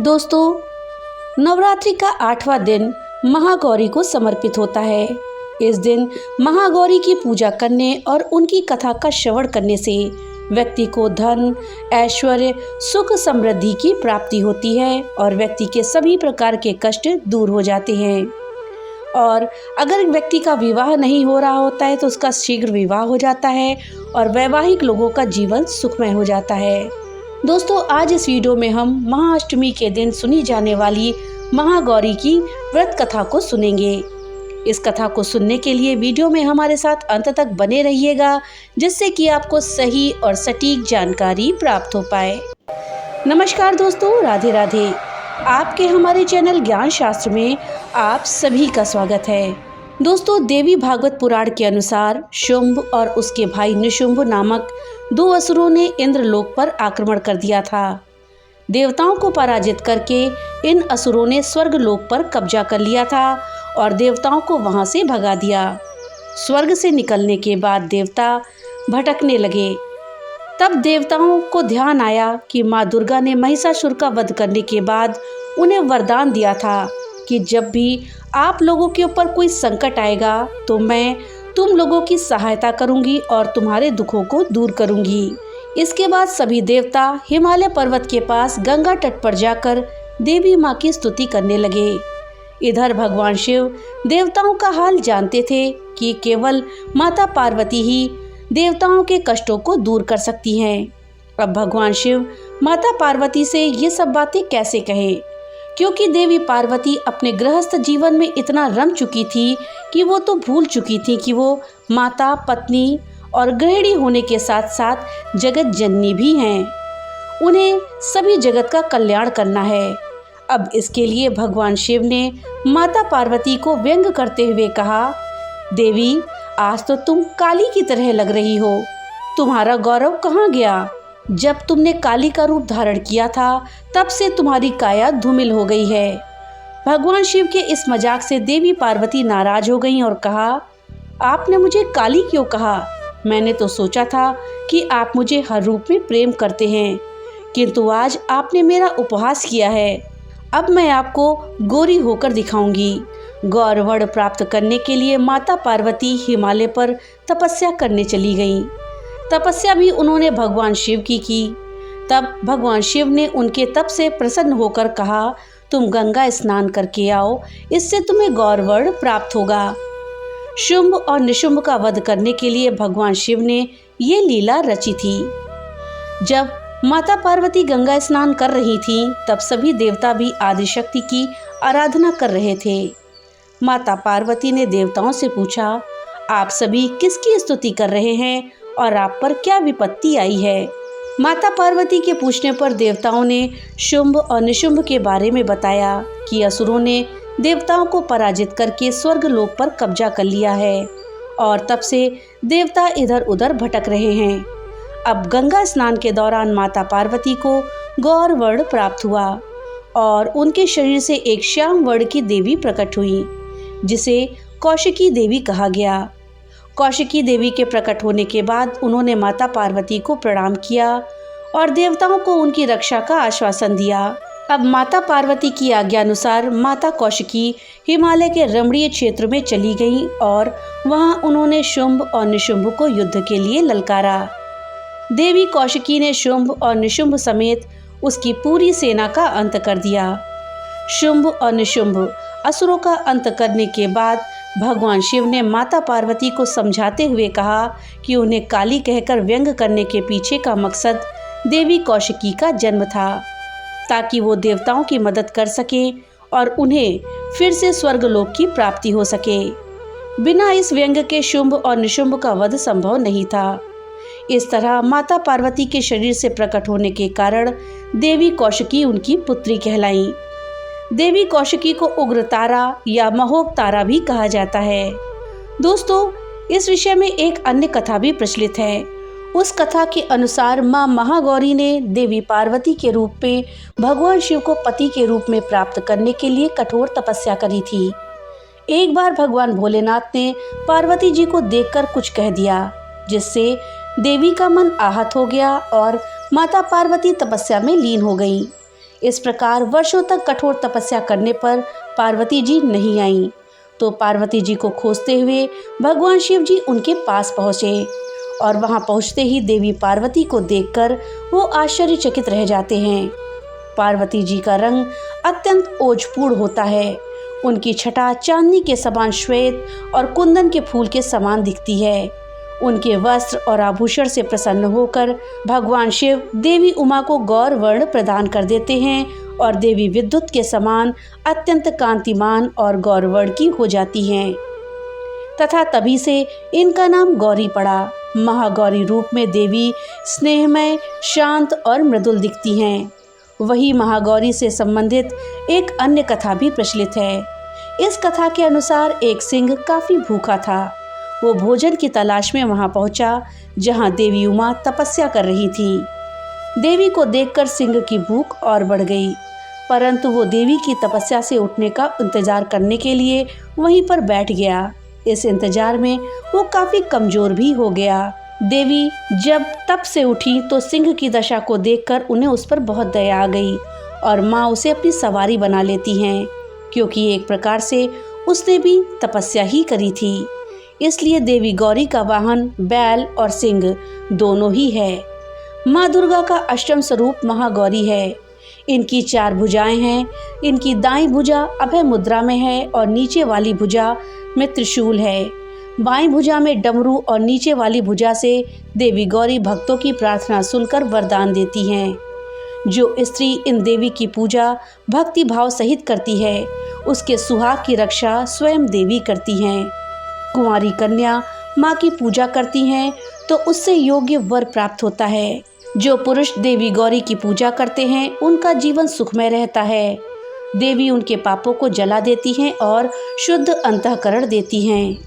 दोस्तों, नवरात्रि का 8वां दिन महागौरी को समर्पित होता है। इस दिन महागौरी की पूजा करने और उनकी कथा का श्रवण करने से व्यक्ति को धन, ऐश्वर्य, सुख, समृद्धि की प्राप्ति होती है और व्यक्ति के सभी प्रकार के कष्ट दूर हो जाते हैं। और अगर व्यक्ति का विवाह नहीं हो रहा होता है तो उसका शीघ्र विवाह हो जाता है और वैवाहिक लोगों का जीवन सुखमय हो जाता है। दोस्तों, आज इस वीडियो में हम महाअष्टमी के दिन सुनी जाने वाली महागौरी की व्रत कथा को सुनेंगे। इस कथा को सुनने के लिए वीडियो में हमारे साथ अंत तक बने रहिएगा, जिससे कि आपको सही और सटीक जानकारी प्राप्त हो पाए। नमस्कार दोस्तों, राधे राधे। आपके हमारे चैनल ज्ञान शास्त्र में आप सभी का स्वागत है। दोस्तों, देवी भागवत पुराण के अनुसार शुंभ और उसके भाई निशुंभ नामक 2 असुरों ने इंद्रलोक पर आक्रमण कर दिया था। देवताओं को पराजित करके इन असुरों ने स्वर्ग लोक पर कब्जा कर लिया था और देवताओं को वहां से भगा दिया। स्वर्ग से निकलने के बाद देवता भटकने लगे। तब देवताओं को ध्यान आया कि माँ दुर्गा ने महिषासुर का वध करने के बाद उन्हें वरदान दिया था कि जब भी आप लोगों के ऊपर कोई संकट आएगा तो मैं तुम लोगों की सहायता करूंगी और तुम्हारे दुखों को दूर करूंगी। इसके बाद सभी देवता हिमालय पर्वत के पास गंगा तट पर जाकर देवी माँ की स्तुति करने लगे। इधर भगवान शिव देवताओं का हाल जानते थे कि केवल माता पार्वती ही देवताओं के कष्टों को दूर कर सकती हैं। अब भगवान शिव माता पार्वती से ये सब बातें कैसे कहें, क्योंकि देवी पार्वती अपने गृहस्थ जीवन में इतना रम चुकी थी कि वो तो भूल चुकी थी कि वो माता, पत्नी और गृहिणी होने के साथ साथ जगत जननी भी हैं। उन्हें सभी जगत का कल्याण करना है। अब इसके लिए भगवान शिव ने माता पार्वती को व्यंग करते हुए कहा, देवी, आज तो तुम काली की तरह लग रही हो। तुम्हारा गौरव कहाँ गया? जब तुमने काली का रूप धारण किया था तब से तुम्हारी काया धूमिल हो गई है। भगवान शिव के इस मजाक से देवी पार्वती नाराज हो गईं और कहा, आपने मुझे काली क्यों कहा? मैंने तो सोचा था कि आप मुझे हर रूप में प्रेम करते हैं, किंतु आज आपने मेरा उपहास किया है। अब मैं आपको गोरी होकर दिखाऊंगी। गौरवर्ण प्राप्त करने के लिए माता पार्वती हिमालय पर तपस्या करने चली गईं। तपस्या भी उन्होंने भगवान शिव की। तब भगवान शिव ने उनके तप से प्रसन्न होकर कहा, तुम गंगा स्नान करके आओ, इससे तुम्हें गौरवर्ण प्राप्त होगा। शुंभ और निशुंभ का वध करने के लिए भगवान शिव ने ये लीला रची थी। जब माता पार्वती गंगा स्नान कर रही थीं, तब सभी देवता भी आदिशक्ति की आराधना कर रहे थे। माता पार्वती ने देवताओं से पूछा, आप सभी किसकी स्तुति कर रहे हैं और आप पर क्या विपत्ति आई है? माता पार्वती के पूछने पर देवताओं ने शुंभ और निशुंभ के बारे में बताया कि असुरों ने देवताओं को पराजित करके स्वर्ग लोक पर कब्जा कर लिया है और तब से देवता इधर उधर भटक रहे हैं। अब गंगा स्नान के दौरान माता पार्वती को गौरवर्ण प्राप्त हुआ और उनके शरीर से एक श्याम वर्ण की देवी प्रकट हुई, जिसे कौशिकी देवी कहा गया। कौशिकी देवी के प्रकट होने के बाद उन्होंने माता पार्वती को प्रणाम किया और देवताओं को उनकी रक्षा का आश्वासन दिया। अब माता पार्वती की आज्ञा अनुसार माता कौशिकी हिमालय के रमणीय क्षेत्र में चली गईं और वहां उन्होंने शुंभ और निशुंभ को युद्ध के लिए ललकारा। देवी कौशिकी ने शुंभ और निशुंभ समेत उसकी पूरी सेना का अंत कर दिया। शुंभ और निशुंभ असुरों का अंत करने के बाद भगवान शिव ने माता पार्वती को समझाते हुए कहा कि उन्हें काली कहकर व्यंग करने के पीछे का मकसद देवी कौशिकी का जन्म था, ताकि वो देवताओं की मदद कर सकें और उन्हें फिर से स्वर्गलोक की प्राप्ति हो सके। बिना इस व्यंग के शुंभ और निशुंभ का वध संभव नहीं था। इस तरह माता पार्वती के शरीर से प्रकट होने के कारण देवी कौशिकी उनकी पुत्री कहलाईं। देवी कौशिकी को उग्र तारा या महोग तारा भी कहा जाता है। दोस्तों, इस विषय में एक अन्य कथा भी प्रचलित है। उस कथा के अनुसार माँ महागौरी ने देवी पार्वती के रूप में भगवान शिव को पति के रूप में प्राप्त करने के लिए कठोर तपस्या करी थी। एक बार भगवान भोलेनाथ ने पार्वती जी को देखकर कुछ कह दिया, जिससे देवी का मन आहत हो गया और माता पार्वती तपस्या में लीन हो गई। इस प्रकार वर्षों तक कठोर तपस्या करने पर पार्वती जी नहीं आईं, तो पार्वती जी को खोजते हुए भगवान शिव जी उनके पास पहुँचे और वहां पहुंचते ही देवी पार्वती को देखकर वो आश्चर्यचकित रह जाते हैं। पार्वती जी का रंग अत्यंत ओजपूर्ण होता है। उनकी छटा चांदनी के समान श्वेत और कुंदन के फूल के समान दिखती है। उनके वस्त्र और आभूषण से प्रसन्न होकर भगवान शिव देवी उमा को गौर वर्ण प्रदान कर देते हैं और देवी विद्युत के समान अत्यंत कांतिमान और गौर वर्ण की हो जाती हैं तथा तभी से इनका नाम गौरी पड़ा। महागौरी रूप में देवी स्नेहमय, शांत और मृदुल दिखती हैं। वही महागौरी से संबंधित एक अन्य कथा भी प्रचलित है। इस कथा के अनुसार एक सिंह काफी भूखा था। वो भोजन की तलाश में वहां पहुंचा जहां देवी उमा तपस्या कर रही थी। देवी को देखकर सिंह की भूख और बढ़ गई, परंतु वो देवी की तपस्या से उठने का इंतजार करने के लिए वहीं पर बैठ गया। इस इंतजार में वो काफी कमजोर भी हो गया। देवी जब तप से उठी तो सिंह की दशा को देखकर उन्हें उस पर बहुत दया आ गई और माँ उसे अपनी सवारी बना लेती हैं, क्योंकि एक प्रकार से उसने भी तपस्या ही करी थी। इसलिए देवी गौरी का वाहन बैल और सिंह दोनों ही है। माँ दुर्गा का अष्टम स्वरूप महागौरी है। इनकी 4 भुजाएं हैं। इनकी दाईं भुजा अभय मुद्रा में है और नीचे वाली भुजा में त्रिशूल है। बाईं भुजा में डमरू और नीचे वाली भुजा से देवी गौरी भक्तों की प्रार्थना सुनकर वरदान देती हैं। जो स्त्री इन देवी की पूजा भक्ति भाव सहित करती है, उसके सुहाग की रक्षा स्वयं देवी करती हैं। कुंवारी कन्या माँ की पूजा करती हैं तो उससे योग्य वर प्राप्त होता है। जो पुरुष देवी गौरी की पूजा करते हैं उनका जीवन सुखमय रहता है। देवी उनके पापों को जला देती हैं और शुद्ध अंतःकरण देती हैं।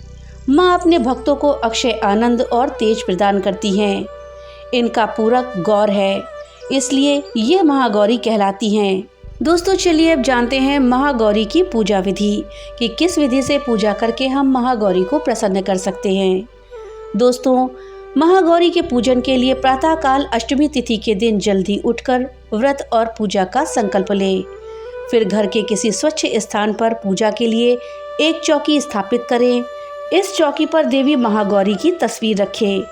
माँ अपने भक्तों को अक्षय आनंद और तेज प्रदान करती हैं। इनका पूरक गौर है, इसलिए ये महागौरी कहलाती हैं। दोस्तों चलिए अब जानते हैं महागौरी की पूजा विधि कि किस विधि से पूजा करके हम महागौरी को प्रसन्न कर सकते हैं। दोस्तों, महागौरी के पूजन के लिए प्रातःकाल अष्टमी तिथि के दिन जल्दी उठकर व्रत और पूजा का संकल्प लें। फिर घर के किसी स्वच्छ स्थान पर पूजा के लिए एक चौकी स्थापित करें। इस चौकी पर देवी महागौरी की तस्वीर रखें।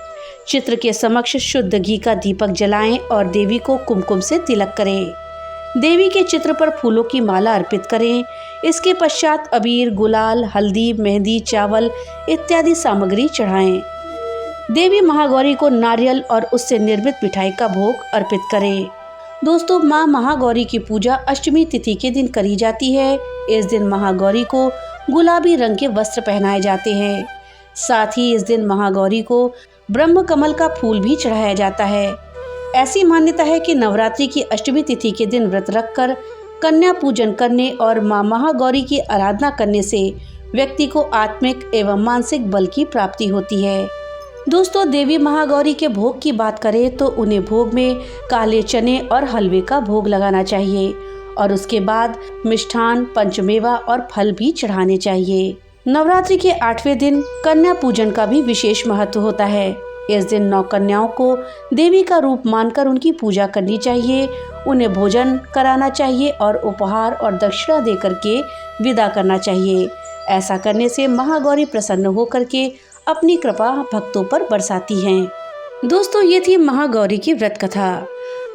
चित्र के समक्ष शुद्ध घी का दीपक जलाएं और देवी को कुमकुम से तिलक करें। देवी के चित्र पर फूलों की माला अर्पित करें। इसके पश्चात अबीर, गुलाल, हल्दी, मेहंदी, चावल इत्यादि सामग्री चढ़ाएं। देवी महागौरी को नारियल और उससे निर्मित मिठाई का भोग अर्पित करें। दोस्तों, माँ महागौरी की पूजा अष्टमी तिथि के दिन करी जाती है। इस दिन महागौरी को गुलाबी रंग के वस्त्र पहनाए जाते हैं। साथ ही इस दिन महागौरी को ब्रह्म कमल का फूल भी चढ़ाया जाता है। ऐसी मान्यता है कि नवरात्रि की अष्टमी तिथि के दिन व्रत रखकर कन्या पूजन करने और माँ महागौरी की आराधना करने से व्यक्ति को आत्मिक एवं मानसिक बल की प्राप्ति होती है। दोस्तों, देवी महागौरी के भोग की बात करें तो उन्हें भोग में काले चने और हलवे का भोग लगाना चाहिए और उसके बाद मिष्ठान, पंचमेवा और फल भी चढ़ाने चाहिए। नवरात्रि के 8वें दिन कन्या पूजन का भी विशेष महत्व होता है। इस दिन 9 कन्याओं को देवी का रूप मानकर उनकी पूजा करनी चाहिए, उन्हें भोजन कराना चाहिए और उपहार और दक्षिणा देकर के विदा करना चाहिए। ऐसा करने से महागौरी प्रसन्न होकर के अपनी कृपा भक्तों पर बरसाती हैं। दोस्तों, ये थी महागौरी की व्रत कथा।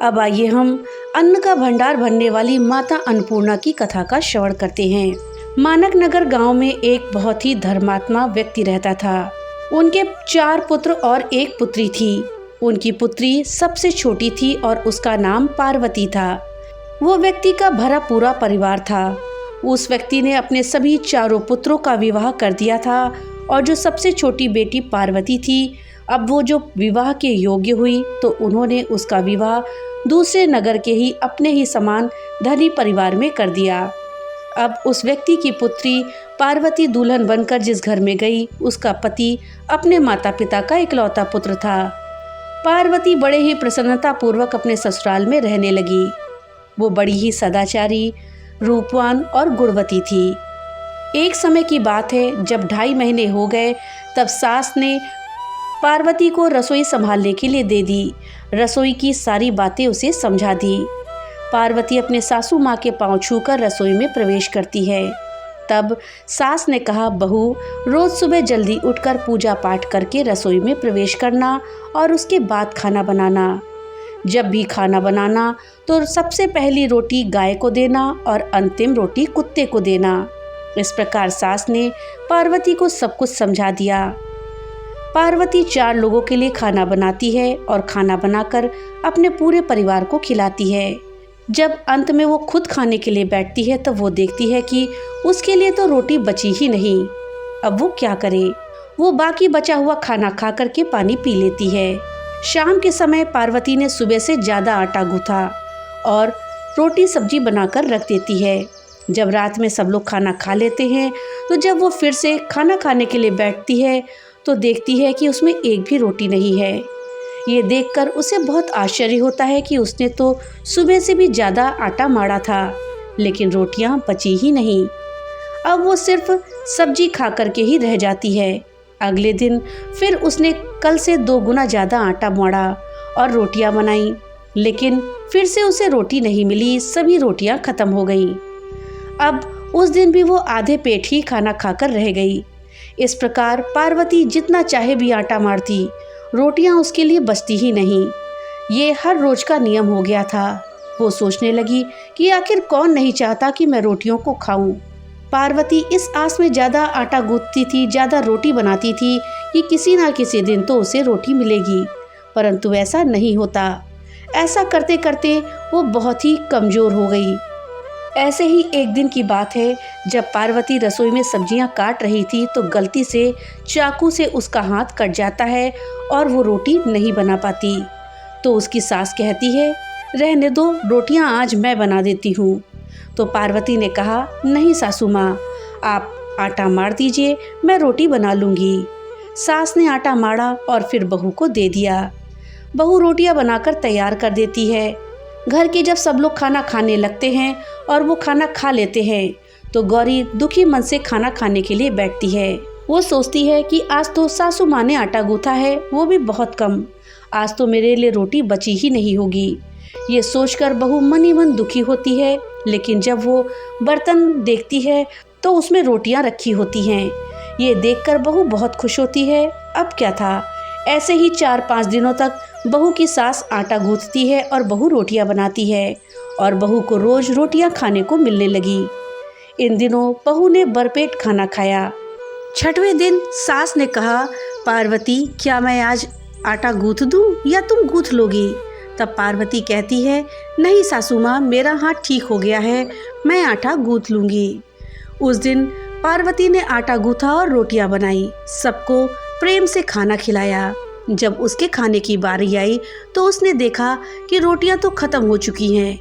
अब आइए हम अन्न का भंडार भरने वाली माता अन्नपूर्णा की कथा का श्रवण करते हैं। मानक नगर गांव में एक बहुत ही धर्मात्मा व्यक्ति रहता था। उनके 4 पुत्र और 1 पुत्री थी। उनकी पुत्री सबसे छोटी थी और उसका नाम पार्वती था। वो व्यक्ति का भरा पूरा परिवार था। उस व्यक्ति ने अपने सभी 4 पुत्रों का विवाह कर दिया था और जो सबसे छोटी बेटी पार्वती थी, अब वो जो विवाह के योग्य हुई तो उन्होंने उसका विवाह दूसरे नगर के ही अपने ही समान धनी परिवार में कर दिया। अब उस व्यक्ति की पुत्री पार्वती दुल्हन बनकर जिस घर में गई, उसका पति अपने माता पिता का इकलौता पुत्र था। पार्वती बड़े ही प्रसन्नता पूर्वक अपने ससुराल में रहने लगी। वो बड़ी ही सदाचारी, रूपवान और गुणवती थी। एक समय की बात है, जब 2.5 महीने हो गए तब सास ने पार्वती को रसोई संभालने के लिए दे दी। रसोई की सारी बातें उसे समझा दी। पार्वती अपने सासू माँ के पांव छूकर रसोई में प्रवेश करती है। तब सास ने कहा, बहू, रोज सुबह जल्दी उठकर पूजा पाठ करके रसोई में प्रवेश करना और उसके बाद खाना बनाना। जब भी खाना बनाना तो सबसे पहली रोटी गाय को देना और अंतिम रोटी कुत्ते को देना। इस प्रकार सास ने पार्वती को सब कुछ समझा दिया। पार्वती 4 लोगों के लिए खाना बनाती है और खाना बनाकर अपने पूरे परिवार को खिलाती है। जब अंत में वो खुद खाने के लिए बैठती है तो वो देखती है कि उसके लिए तो रोटी बची ही नहीं। अब वो क्या करे? वो बाकी बचा हुआ खाना खा करके पानी पी लेती है। शाम के समय पार्वती ने सुबह से ज़्यादा आटा गूँथा और रोटी सब्जी बनाकर रख देती है। जब रात में सब लोग खाना खा लेते हैं तो जब वो फिर से खाना खाने के लिए बैठती है तो देखती है कि उसमें एक भी रोटी नहीं है। ये देखकर उसे बहुत आश्चर्य होता है कि उसने तो सुबह से भी ज़्यादा आटा माड़ा था, लेकिन रोटियां बची ही नहीं। अब वो सिर्फ सब्जी खा करके ही रह जाती है। अगले दिन फिर उसने कल से 2 गुना ज़्यादा आटा माड़ा और रोटियां बनाई, लेकिन फिर से उसे रोटी नहीं मिली। सभी रोटियां ख़त्म हो गईं। अब उस दिन भी वो आधे पेट ही खाना खाकर रह गई। इस प्रकार पार्वती जितना चाहे भी आटा मारती, रोटियां उसके लिए बचती ही नहीं। ये हर रोज का नियम हो गया था। वो सोचने लगी कि आखिर कौन नहीं चाहता कि मैं रोटियों को खाऊं। पार्वती इस आस में ज़्यादा आटा गूंथती थी, ज़्यादा रोटी बनाती थी कि किसी ना किसी दिन तो उसे रोटी मिलेगी, परंतु ऐसा नहीं होता। ऐसा करते करते वो बहुत ही कमज़ोर हो गई। ऐसे ही एक दिन की बात है, जब पार्वती रसोई में सब्जियां काट रही थी तो गलती से चाकू से उसका हाथ कट जाता है और वो रोटी नहीं बना पाती। तो उसकी सास कहती है, रहने दो, रोटियां आज मैं बना देती हूँ। तो पार्वती ने कहा, नहीं सासू माँ, आप आटा मार दीजिए, मैं रोटी बना लूँगी। सास ने आटा मारा और फिर बहू को दे दिया। बहू रोटियां बनाकर तैयार कर देती है। घर के जब सब लोग खाना खाने लगते हैं और वो खाना खा लेते हैं तो गौरी दुखी मन से खाना खाने के लिए बैठती है। वो सोचती है कि आज तो सासू माँ ने आटा गूँथा है, वो भी बहुत कम। आज तो मेरे लिए रोटी बची ही नहीं होगी। ये सोचकर बहू मन ही मन दुखी होती है, लेकिन जब वो बर्तन देखती है तो उसमें रोटियां रखी होती हैं। ये देखकर बहू बहुत खुश होती है। अब क्या था, ऐसे ही 4-5 दिनों तक बहू की सास आटा गूँथती है और बहू रोटियां बनाती है और बहू को रोज रोटियां खाने को मिलने लगी। इन दिनों बहू ने भरपेट खाना खाया। 6वें दिन सास ने कहा, पार्वती, क्या मैं आज आटा गूँथ दूँ या तुम गूँथ लोगी? तब पार्वती कहती है, नहीं सासू माँ, मेरा हाथ ठीक हो गया है, मैं आटा गूँथ लूँगी। उस दिन पार्वती ने आटा गूँथा और रोटियां बनाई, सबको प्रेम से खाना खिलाया। जब उसके खाने की बारी आई तो उसने देखा कि रोटियां तो ख़त्म हो चुकी हैं,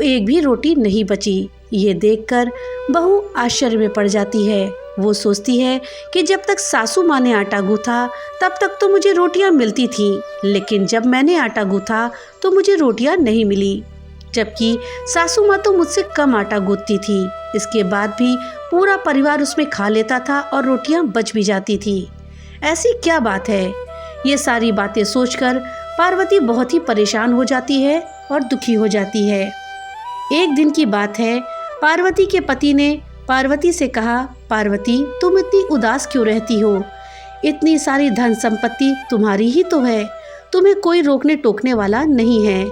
एक भी रोटी नहीं बची। ये देखकर बहू आश्चर्य में पड़ जाती है। वो सोचती है कि जब तक सासू माँ ने आटा गूँथा तब तक तो मुझे रोटियां मिलती थीं, लेकिन जब मैंने आटा गूँथा तो मुझे रोटियां नहीं मिली, जबकि सासू माँ तो मुझसे कम आटा गूँथती थी। इसके बाद भी पूरा परिवार उसमें खा लेता था और रोटियां बच भी जाती थी। ऐसी क्या बात है? ये सारी बातें सोचकर पार्वती बहुत ही परेशान हो जाती है और दुखी हो जाती है। एक दिन की बात है, पार्वती के पति ने पार्वती से कहा, पार्वती, तुम इतनी उदास क्यों रहती हो? इतनी सारी धन संपत्ति तुम्हारी ही तो है, तुम्हें कोई रोकने टोकने वाला नहीं है।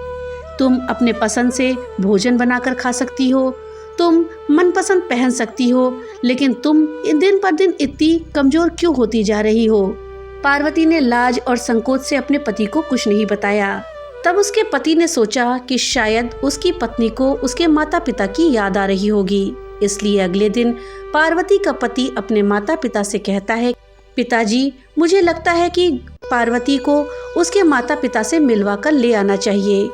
तुम अपने पसंद से भोजन बनाकर खा सकती हो, तुम मनपसंद पहन सकती हो, लेकिन तुम दिन पर दिन इतनी कमज़ोर क्यों होती जा रही हो? पार्वती ने लाज और संकोच से अपने पति को कुछ नहीं बताया। तब उसके पति ने सोचा कि शायद उसकी पत्नी को उसके माता पिता की याद आ रही होगी, इसलिए अगले दिन पार्वती का पति अपने माता पिता से कहता है, पिताजी, मुझे लगता है कि पार्वती को उसके माता पिता से मिलवा कर ले आना चाहिए।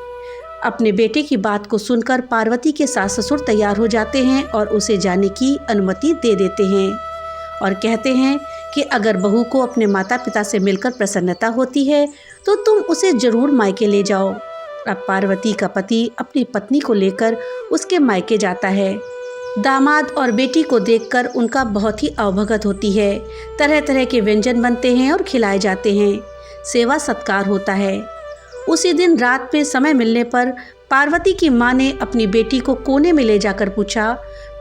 अपने बेटे की बात को सुनकर पार्वती के सास ससुर तैयार हो जाते हैं और उसे जाने की अनुमति दे देते हैं और कहते हैं कि अगर बहू को अपने माता पिता से मिलकर प्रसन्नता होती है तो तुम उसे जरूर मायके ले जाओ। अब पार्वती का पति अपनी पत्नी को लेकर उसके मायके जाता है। दामाद और बेटी को देखकर उनका बहुत ही अवभगत होती है। तरह तरह के व्यंजन बनते हैं और खिलाए जाते हैं, सेवा सत्कार होता है। उसी दिन रात में समय मिलने पर पार्वती की माँ ने अपनी बेटी को कोने में ले जाकर पूछा,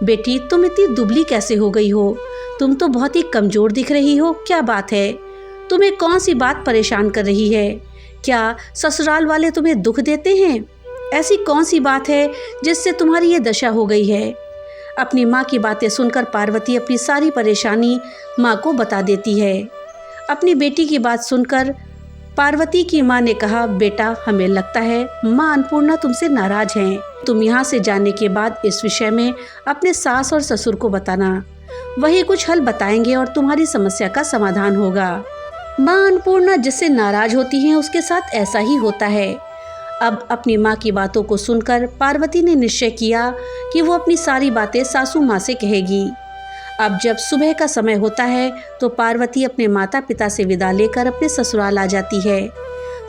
बेटी तुम इतनी दुबली कैसे हो गई हो? तुम तो बहुत ही कमजोर दिख रही हो, क्या बात है? तुम्हें कौन सी बात परेशान कर रही है? क्या ससुराल वाले तुम्हें दुख देते हैं? ऐसी कौन सी बात है जिससे तुम्हारी ये दशा हो गई है? अपनी माँ की बातें सुनकर पार्वती अपनी सारी परेशानी माँ को बता देती है। अपनी बेटी की बात सुनकर पार्वती की माँ ने कहा, बेटा हमें लगता है माँ अन्नपूर्णा तुमसे नाराज हैं। तुम यहाँ से जाने के बाद इस विषय में अपने सास और ससुर को बताना, वही कुछ हल बताएंगे और तुम्हारी समस्या का समाधान होगा। माँ अन्नपूर्णा जिससे नाराज होती हैं उसके साथ ऐसा ही होता है। अब अपनी माँ की बातों को सुनकर पार्वती ने निश्चय किया कि वो अपनी सारी बातें सासू माँ से कहेगी। अब जब सुबह का समय होता है तो पार्वती अपने माता पिता से विदा लेकर अपने ससुराल आ जाती है।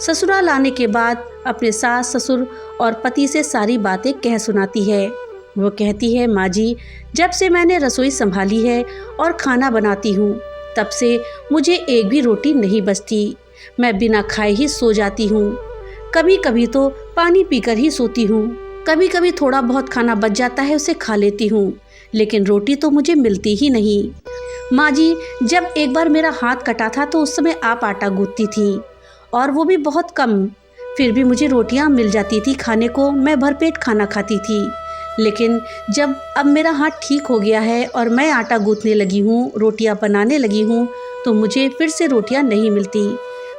ससुराल आने के बाद अपने सास ससुर और पति से सारी बातें कह सुनाती है। वो कहती है, माँ जी जब से मैंने रसोई संभाली है और खाना बनाती हूँ तब से मुझे एक भी रोटी नहीं बचती। मैं बिना खाए ही सो जाती हूँ। कभी कभी तो पानी पीकर ही सोती हूँ। कभी कभी थोड़ा बहुत खाना बच जाता है उसे खा लेती हूँ, लेकिन रोटी तो मुझे मिलती ही नहीं। माँ जी जब एक बार मेरा हाथ कटा था तो उस समय आप आटा गूंथती थी और वो भी बहुत कम, फिर भी मुझे रोटियाँ मिल जाती थी खाने को। मैं भरपेट खाना खाती थी। लेकिन जब अब मेरा हाथ ठीक हो गया है और मैं आटा गूंथने लगी हूँ, रोटियाँ बनाने लगी हूँ, तो मुझे फिर से रोटियाँ नहीं मिलती।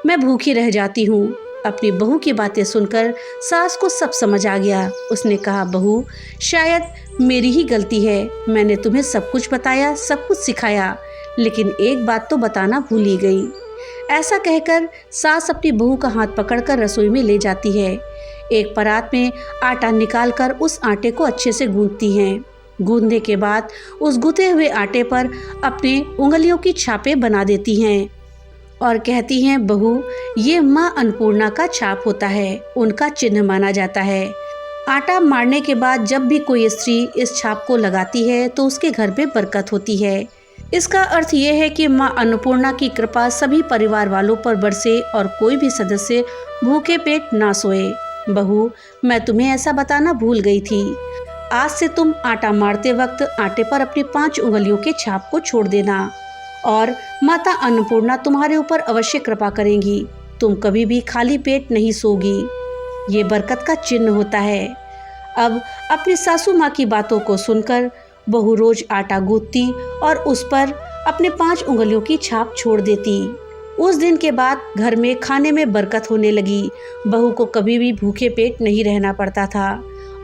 मैं भूखी रह जाती हूँ। अपनी बहू की बातें सुनकर सास को सब समझ आ गया। उसने कहा, बहू शायद मेरी ही गलती है। मैंने तुम्हें सब कुछ बताया, सब कुछ सिखाया, लेकिन एक बात तो बताना भूल ही गई। ऐसा कहकर सास अपनी बहू का हाथ पकड़कर रसोई में ले जाती है। एक परात में आटा निकालकर उस आटे को अच्छे से गूंथती हैं। गूंथने के बाद उस गूंथे हुए आटे पर अपने उंगलियों की छापें बना देती हैं और कहती हैं, बहू ये माँ अन्नपूर्णा का छाप होता है, उनका चिन्ह माना जाता है। आटा मारने के बाद जब भी कोई स्त्री इस छाप को लगाती है तो उसके घर में बरकत होती है। इसका अर्थ ये है कि माँ अन्नपूर्णा की कृपा सभी परिवार वालों पर बरसे और कोई भी सदस्य भूखे पेट ना सोए। बहू मैं तुम्हें ऐसा बताना भूल गई थी। आज से तुम आटा मारते वक्त आटे पर अपनी 5 उंगलियों के छाप को छोड़ देना और माता अन्नपूर्णा तुम्हारे ऊपर अवश्य कृपा करेंगी। तुम कभी भी खाली पेट नहीं सोगी। ये बरकत का चिन्ह होता है। अब अपनी सासू माँ की बातों को सुनकर बहू रोज आटा गूंथती और उस पर अपने 5 उंगलियों की छाप छोड़ देती। उस दिन के बाद घर में खाने में बरकत होने लगी। बहू को कभी भी भूखे पेट नहीं रहना पड़ता था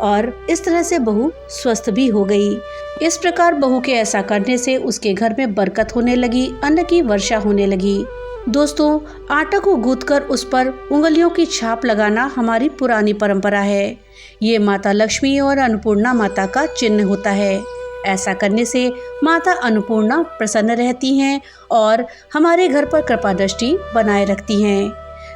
और इस तरह से बहू स्वस्थ भी हो गई। इस प्रकार बहू के ऐसा करने से उसके घर में बरकत होने लगी, अन्न की वर्षा होने लगी। दोस्तों आटा को गूंथकर उस पर उंगलियों की छाप लगाना हमारी पुरानी परंपरा है। ये माता लक्ष्मी और अन्नपूर्णा माता का चिन्ह होता है। ऐसा करने से माता अन्नपूर्णा प्रसन्न रहती हैं और हमारे घर पर कृपा दृष्टि बनाए रखती हैं।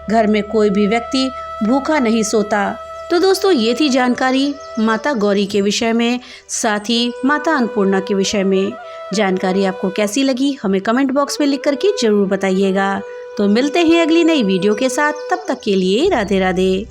घर में कोई भी व्यक्ति भूखा नहीं सोता। तो दोस्तों ये थी जानकारी माता गौरी के विषय में, साथ ही माता अन्नपूर्णा के विषय में। जानकारी आपको कैसी लगी हमें कमेंट बॉक्स में लिख करके जरूर बताइएगा। तो मिलते हैं अगली नई वीडियो के साथ, तब तक के लिए राधे राधे।